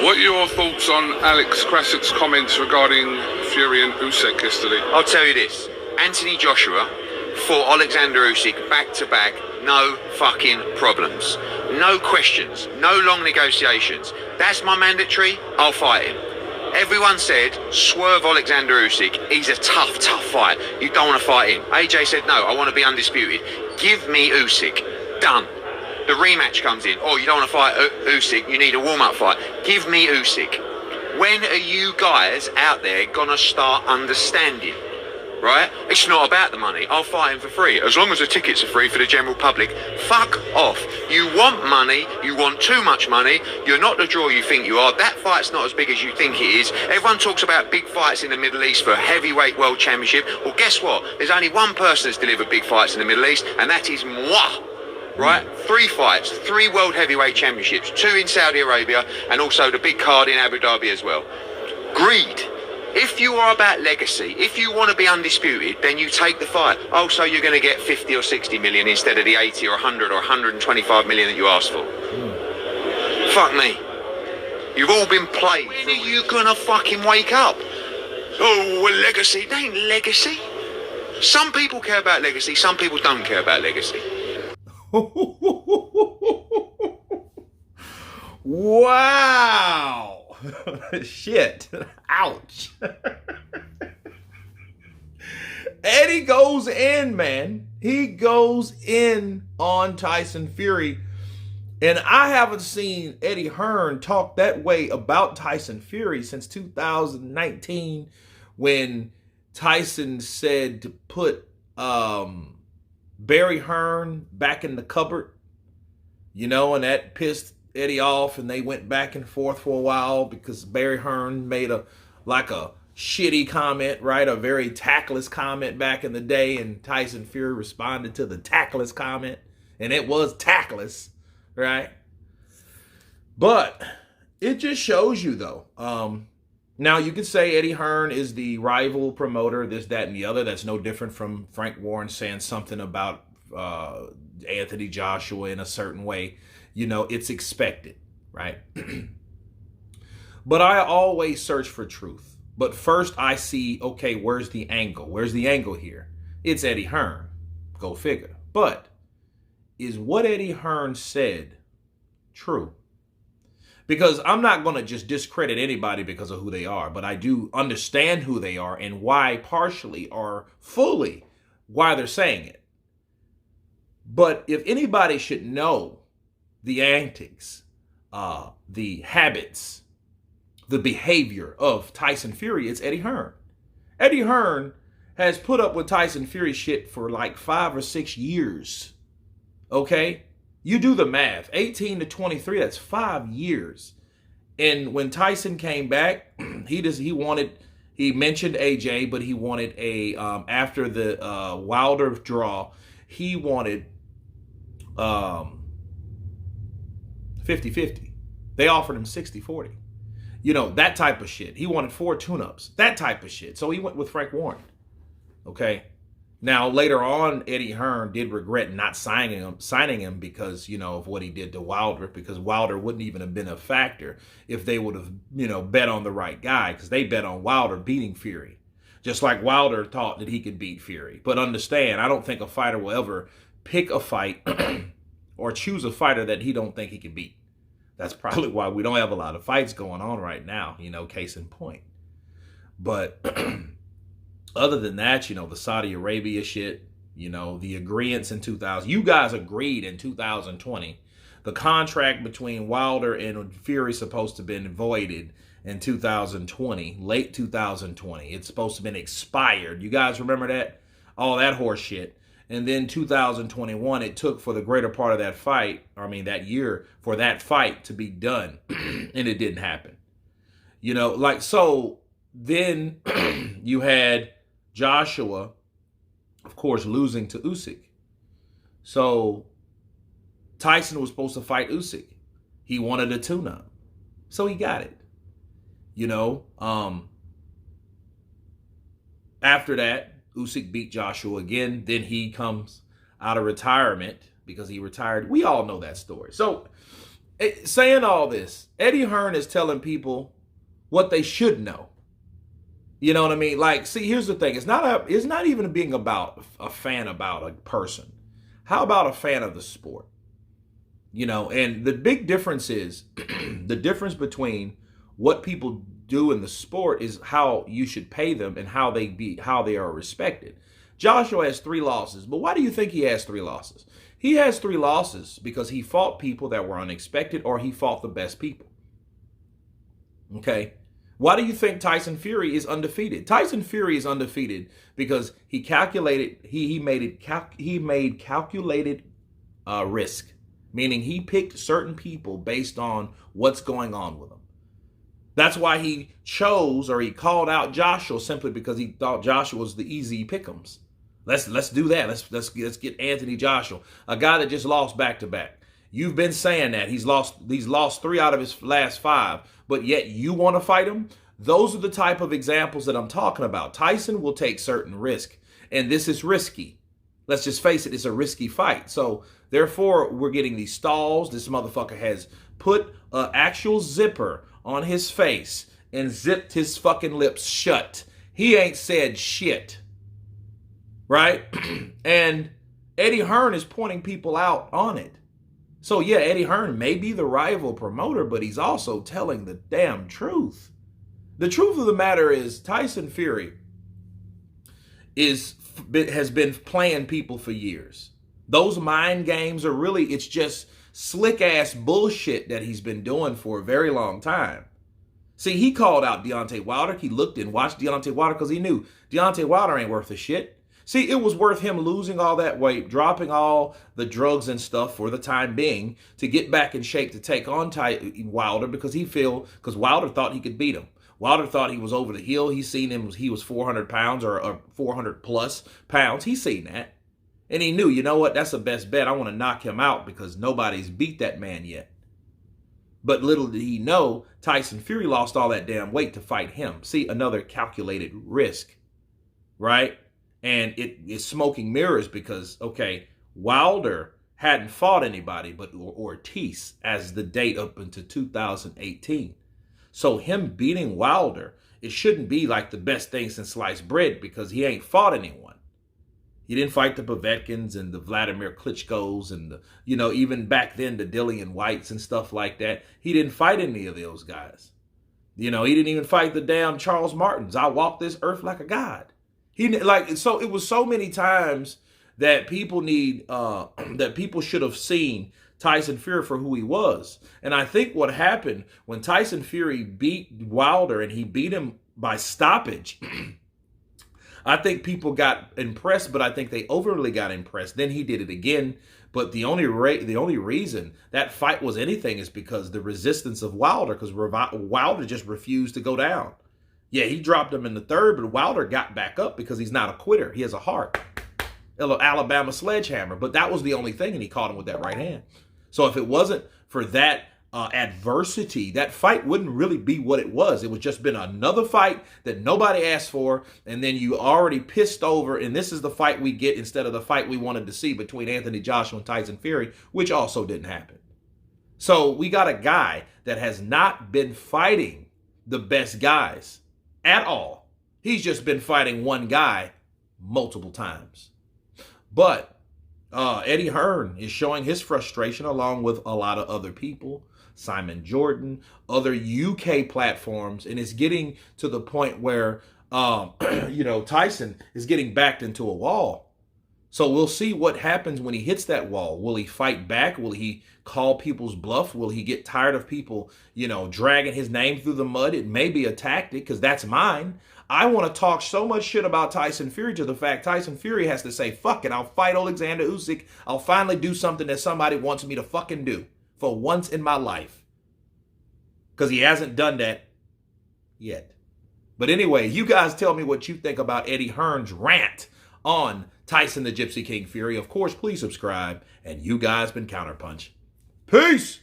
What are your thoughts on Alex Krassik's comments regarding Fury and Usyk yesterday? I'll tell you this. Anthony Joshua fought Alexander Usyk back to back, no fucking problems. No questions, no long negotiations. That's my mandatory, I'll fight him. Everyone said, swerve Alexander Usyk. He's a tough fight. You don't want to fight him. AJ said, no, I want to be undisputed. Give me Usyk. Done. The rematch comes in. Oh, you don't want to fight Usyk. You need a warm-up fight. Give me Usyk. When are you guys out there going to start understanding? Right? It's not about the money. I'll fight him for free. As long as the tickets are free for the general public. Fuck off. You want money. You want too much money. You're not the draw you think you are. That fight's not as big as you think it is. Everyone talks about big fights in the Middle East for a heavyweight world championship. Well, guess what? There's only one person that's delivered big fights in the Middle East, and that is moi. Right? 3 fights, 3 world heavyweight championships, 2 in Saudi Arabia, and also the big card in Abu Dhabi as well. Greed. If you are about legacy, if you want to be undisputed, then you take the fight. Oh, so you're going to get 50 or 60 million instead of the 80 or 100 or 125 million that you asked for. Fuck me. You've all been played. When are you going to fucking wake up? Oh, well, legacy. They ain't legacy. Some people care about legacy. Some people don't care about legacy. Wow. Shit. Ouch. Eddie goes in, man. He goes in on Tyson Fury. And I haven't seen Eddie Hearn talk that way about Tyson Fury since 2019 when Tyson said to put Barry Hearn back in the cupboard. You know, and that pissed Eddie off, and they went back and forth for a while because Barry Hearn made a shitty comment, right? A very tactless comment back in the day, and Tyson Fury responded to the tactless comment, and it was tactless, right? But it just shows you, though. Now, you could say Eddie Hearn is the rival promoter, this, that, and the other. That's no different from Frank Warren saying something about Anthony Joshua in a certain way. You know, it's expected, right? But I always search for truth. But first I see, okay, where's the angle? Where's the angle here? It's Eddie Hearn. Go figure. But is what Eddie Hearn said true? Because I'm not going to just discredit anybody because of who they are, but I do understand who they are and why partially or fully why they're saying it. But if anybody should know the antics, the habits, the behavior of Tyson Fury, it's Eddie Hearn. Eddie Hearn has put up with Tyson Fury shit for like 5 or 6 years. Okay? You do the math. 18 to 23, that's 5 years. And when Tyson came back, he mentioned AJ, but he wanted after the Wilder draw, he wanted 50-50. They offered him 60-40. You know, that type of shit. He wanted 4 tune-ups. That type of shit. So he went with Frank Warren. Okay? Now, later on, Eddie Hearn did regret not signing him because, you know, of what he did to Wilder, because Wilder wouldn't even have been a factor if they would have, you know, bet on the right guy, because they bet on Wilder beating Fury. Just like Wilder thought that he could beat Fury. But understand, I don't think a fighter will ever pick a fight or choose a fighter that he don't think he can beat. That's probably why we don't have a lot of fights going on right now, you know, case in point. But other than that, you know, the Saudi Arabia shit, you know, the agreements in 2000. You guys agreed in 2020. The contract between Wilder and Fury is supposed to have been voided in 2020, late 2020. It's supposed to have been expired. You guys remember that? All that horse shit. And then 2021, it took for the greater part of that fight, that year, for that fight to be done. And it didn't happen. You know, like, so then you had Joshua, of course, losing to Usyk. So Tyson was supposed to fight Usyk. He wanted a tune-up. So he got it. You know, after that, Usyk beat Joshua again. Then he comes out of retirement because he retired. We all know that story. So Saying all this, Eddie Hearn is telling people what they should know. You know what I mean? Like, see, here's the thing. It's not even being about a fan about a person. How about a fan of the sport? You know, and the big difference is the difference between what people do in the sport is how you should pay them and how they are respected. Joshua has 3 losses, but why do you think he has 3 losses? He has 3 losses because he fought people that were unexpected, or he fought the best people. Okay? Why do you think Tyson Fury is undefeated? Tyson Fury is undefeated because he calculated, he made calculated risk, meaning he picked certain people based on what's going on with them. That's why he chose, or he called out Joshua, simply because he thought Joshua was the easy pick'ems. Let's do that. Let's get Anthony Joshua, a guy that just lost back to back. You've been saying that he's lost 3 out of his last 5, but yet you want to fight him. Those are the type of examples that I'm talking about. Tyson will take certain risk, and this is risky. Let's just face it, it's a risky fight. So therefore, we're getting these stalls. This motherfucker has put an actual zipper on his face and zipped his fucking lips shut. He ain't said shit. Right? And Eddie Hearn is pointing people out on it. So yeah, Eddie Hearn may be the rival promoter, but he's also telling the damn truth. The truth of the matter is Tyson Fury has been playing people for years. Those mind games are really, it's just slick ass bullshit that he's been doing for a very long time. See, he called out Deontay Wilder. He looked and watched Deontay Wilder because he knew Deontay Wilder ain't worth a shit. See, it was worth him losing all that weight, dropping all the drugs and stuff for the time being to get back in shape to take on Wilder, because Wilder thought he could beat him. Wilder thought he was over the hill. He seen him, he was 400 pounds or 400 plus pounds. He seen that. And he knew, you know what, that's the best bet. I want to knock him out because nobody's beat that man yet. But little did he know, Tyson Fury lost all that damn weight to fight him. See, another calculated risk, right? And it is smoking mirrors because, okay, Wilder hadn't fought anybody but Ortiz as the date up into 2018. So him beating Wilder, it shouldn't be like the best thing since sliced bread because he ain't fought anyone. He didn't fight the Povetkins and the Vladimir Klitschko's and even back then the Dillian Whites and stuff like that. He didn't fight any of those guys. He didn't even fight the damn Charles Martins. I walk this earth like a god. So it was so many times that people should have seen Tyson Fury for who he was. And I think what happened when Tyson Fury beat Wilder and he beat him by stoppage, I think people got impressed, but I think they overly got impressed. Then he did it again. But the only reason that fight was anything is because the resistance of Wilder, because Wilder just refused to go down. Yeah, he dropped him in the 3rd, but Wilder got back up because he's not a quitter. He has a heart. A little Alabama sledgehammer. But that was the only thing, and he caught him with that right hand. So if it wasn't for that adversity, that fight wouldn't really be what it was. It would just been another fight that nobody asked for, and then you already pissed over, and this is the fight we get instead of the fight we wanted to see between Anthony Joshua and Tyson Fury, which also didn't happen. So we got a guy that has not been fighting the best guys at all. He's just been fighting one guy multiple times. But Eddie Hearn is showing his frustration along with a lot of other people, Simon Jordan, other UK platforms, and it's getting to the point where, Tyson is getting backed into a wall. So we'll see what happens when he hits that wall. Will he fight back? Will he call people's bluff? Will he get tired of people, dragging his name through the mud? It may be a tactic because that's mine. I want to talk so much shit about Tyson Fury to the fact Tyson Fury has to say, fuck it, I'll fight Alexander Usyk. I'll finally do something that somebody wants me to fucking do for once in my life. Because he hasn't done that yet. But anyway, you guys tell me what you think about Eddie Hearn's rant on Tyson the Gypsy King Fury. Of course, please subscribe. And you guys been Counterpunch. Peace!